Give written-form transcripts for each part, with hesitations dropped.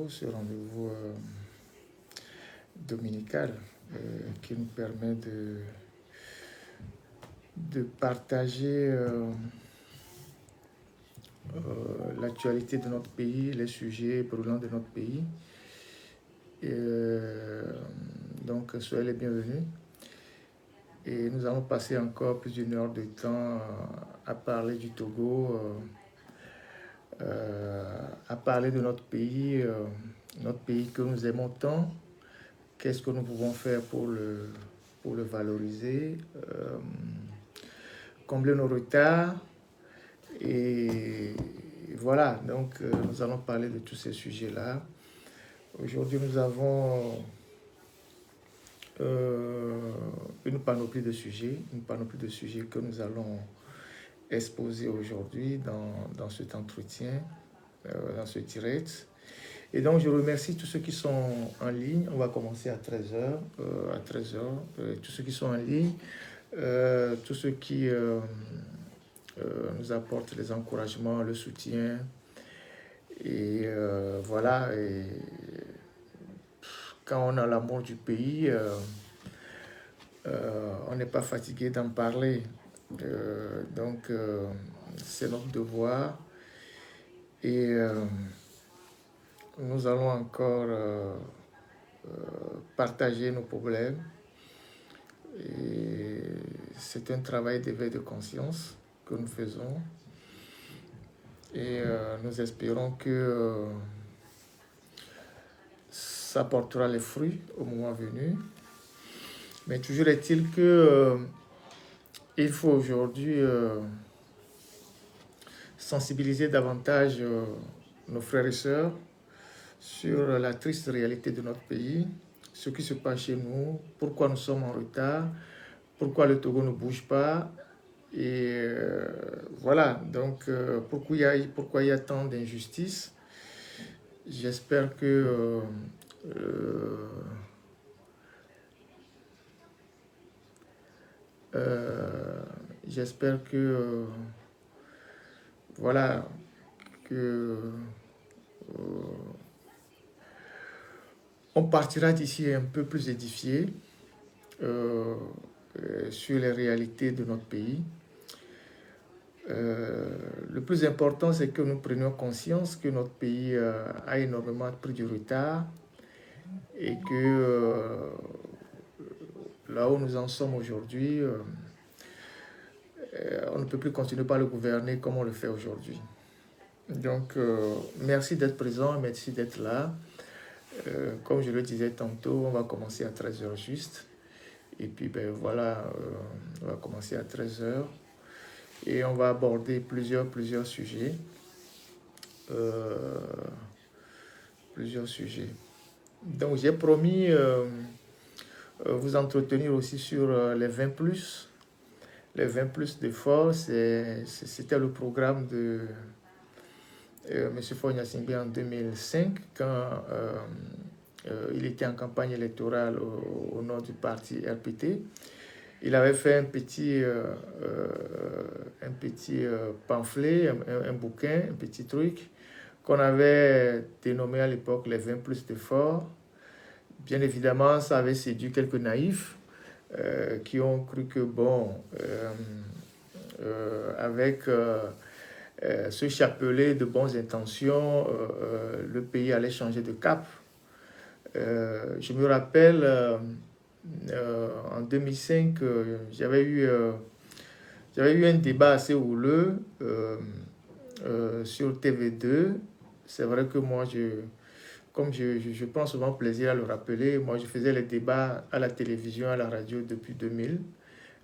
ce rendez-vous dominical qui nous permet de partager l'actualité de notre pays, les sujets brûlants de notre pays. Donc, soyez les bienvenus. Et nous allons passer encore plus d'une heure de temps à parler du Togo, à parler de notre pays que nous aimons tant. Qu'est-ce que nous pouvons faire pour le valoriser, combler nos retards. Et voilà, donc nous allons parler de tous ces sujets-là. Aujourd'hui, nous avons une panoplie de sujets que nous allons exposer aujourd'hui dans cet entretien, dans ce direct. Et donc, je remercie tous ceux qui sont en ligne. On va commencer à 13h. Tous ceux qui sont en ligne, tous ceux qui nous apportent les encouragements, le soutien. Et voilà. Et quand on a l'amour du pays, on n'est pas fatigué d'en parler. Donc, c'est notre devoir. Et nous allons encore partager nos problèmes. Et c'est un travail d'éveil de conscience que nous faisons. Et nous espérons que ça portera les fruits au moment venu. Mais toujours est-il que il faut aujourd'hui sensibiliser davantage nos frères et sœurs sur la triste réalité de notre pays, ce qui se passe chez nous, pourquoi nous sommes en retard, pourquoi le Togo ne bouge pas. Et voilà, donc pourquoi il y a tant d'injustices. J'espère que voilà, que on partira d'ici un peu plus édifié sur les réalités de notre pays. Le plus important, c'est que nous prenions conscience que notre pays a énormément pris du retard et que là où nous en sommes aujourd'hui, on ne peut plus continuer par le gouverner comme on le fait aujourd'hui. Donc, merci d'être présent, merci d'être là. Comme je le disais tantôt, on va commencer à 13h juste. Et puis, ben voilà, on va commencer à 13h. Et on va aborder plusieurs sujets. Donc, j'ai promis vous entretenir aussi sur les 20+. Les 20+ d'efforts, c'était le programme de M. Faure Gnassingbé en 2005, quand il était en campagne électorale au nom du parti RPT. Il avait fait un petit pamphlet, un bouquin, un petit truc, qu'on avait dénommé à l'époque les 20+ d'efforts. Bien évidemment, ça avait séduit quelques naïfs qui ont cru que, bon, avec ce chapelet de bonnes intentions, le pays allait changer de cap. Je me rappelle, en 2005, j'avais eu un débat assez houleux sur TV2. C'est vrai que moi, je prends souvent plaisir à le rappeler, moi je faisais les débats à la télévision, à la radio depuis 2000.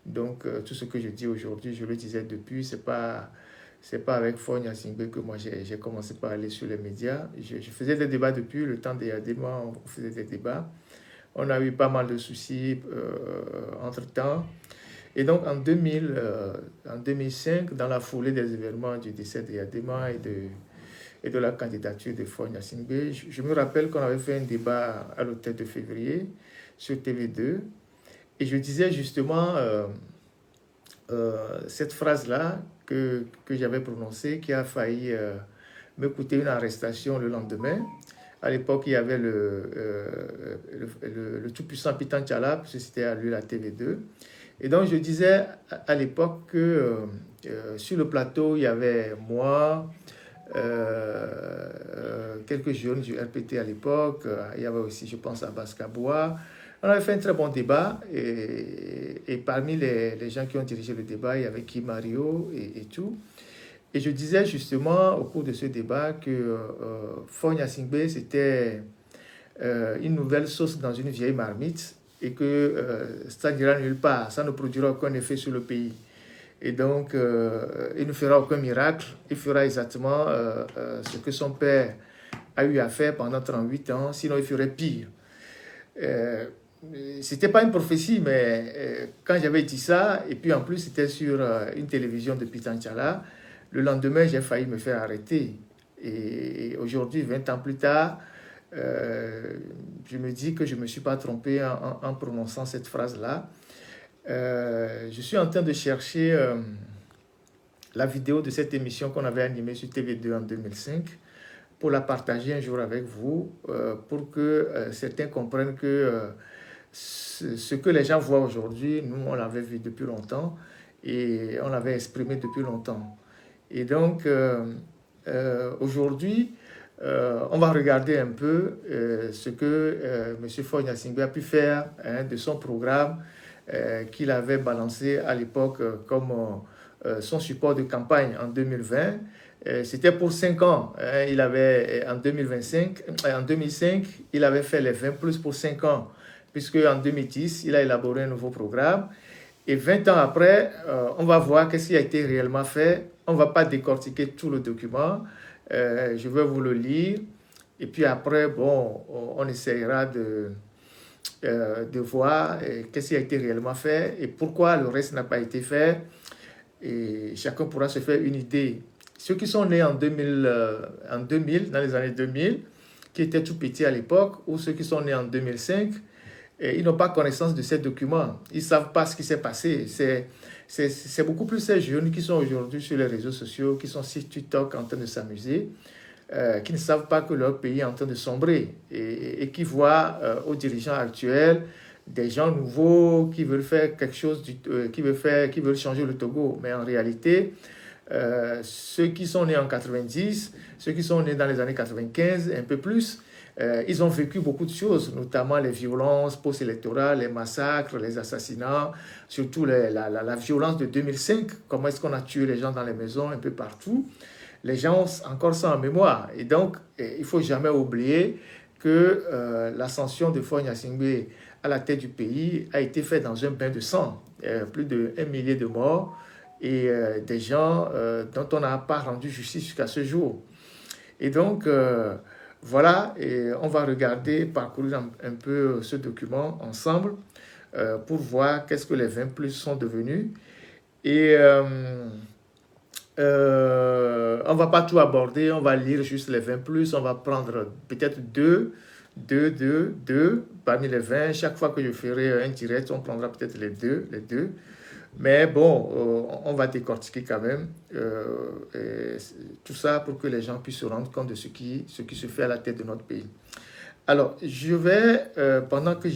Donc tout ce que je dis aujourd'hui, je le disais depuis, c'est pas avec Faure Gnassingbé que moi j'ai commencé par aller sur les médias. Je faisais des débats depuis le temps des Yadema, on faisait des débats. On a eu pas mal de soucis entre-temps. Et donc en 2005, dans la foulée des événements du décès de Yadema et de la candidature de Faure Gnassingbé, je me rappelle qu'on avait fait un débat à l'hôtel de février sur TV2. Et je disais justement cette phrase-là que j'avais prononcée, qui a failli me coûter une arrestation le lendemain. À l'époque, il y avait le tout-puissant Pitan Tchala, parce que c'était à lui la TV2. Et donc, je disais à l'époque que sur le plateau, il y avait moi, quelques jeunes du RPT à l'époque, il y avait aussi, je pense, Abbas Kaboua. On avait fait un très bon débat et parmi les gens qui ont dirigé le débat, il y avait Kim Mario et tout. Et je disais justement au cours de ce débat que Fogna Singbe, c'était une nouvelle sauce dans une vieille marmite et que ça n'ira nulle part, ça ne produira aucun effet sur le pays. Et donc, il ne fera aucun miracle, il fera exactement ce que son père a eu à faire pendant 38 ans, sinon il ferait pire. C'était pas une prophétie, mais quand j'avais dit ça, et puis en plus c'était sur une télévision de Pitanchala, le lendemain j'ai failli me faire arrêter. Et aujourd'hui, 20 ans plus tard, je me dis que je ne me suis pas trompé en prononçant cette phrase-là. Je suis en train de chercher la vidéo de cette émission qu'on avait animée sur TV2 en 2005 pour la partager un jour avec vous, pour que certains comprennent que ce que les gens voient aujourd'hui, nous, on l'avait vu depuis longtemps et on l'avait exprimé depuis longtemps. Et donc, aujourd'hui, on va regarder un peu ce que M. Fogna Singbe a pu faire de son programme qu'il avait balancé à l'époque comme son support de campagne en 2020. C'était pour 5 ans. Il avait, en 2005, il avait fait les 20 plus pour 5 ans, puisque en 2010, il a élaboré un nouveau programme. Et 20 ans après, on va voir qu'est-ce qui a été réellement fait. On ne va pas décortiquer tout le document. Je vais vous le lire. Et puis après, bon, on essaiera de voir qu'est-ce qui a été réellement fait et pourquoi le reste n'a pas été fait. Et chacun pourra se faire une idée. Ceux qui sont nés en 2000, dans les années 2000, qui étaient tout petits à l'époque, ou ceux qui sont nés en 2005, ils n'ont pas connaissance de ces documents. Ils ne savent pas ce qui s'est passé. C'est beaucoup plus ces jeunes qui sont aujourd'hui sur les réseaux sociaux, qui sont sur TikTok en train de s'amuser, qui ne savent pas que leur pays est en train de sombrer et qui voient aux dirigeants actuels des gens nouveaux qui veulent faire quelque chose, qui veulent changer le Togo. Mais en réalité, ceux qui sont nés en 90, ceux qui sont nés dans les années 95, un peu plus, ils ont vécu beaucoup de choses, notamment les violences post-électorales, les massacres, les assassinats, surtout la violence de 2005, comment est-ce qu'on a tué les gens dans les maisons un peu partout. Les gens ont encore ça en mémoire. Et donc, il ne faut jamais oublier que l'ascension de Fogna Singbe à la tête du pays a été faite dans un bain de sang. Plus d'1 millier de morts et des gens dont on n'a pas rendu justice jusqu'à ce jour. Et donc, voilà, et on va regarder, parcourir un peu ce document ensemble pour voir qu'est-ce que les 20 plus sont devenus. Et on ne va pas tout aborder, on va lire juste les 20 plus, on va prendre peut-être deux parmi les 20. Chaque fois que je ferai un direct, on prendra peut-être les deux. Mais bon, on va décortiquer quand même tout ça pour que les gens puissent se rendre compte de ce qui se fait à la tête de notre pays. Alors, je vais, pendant que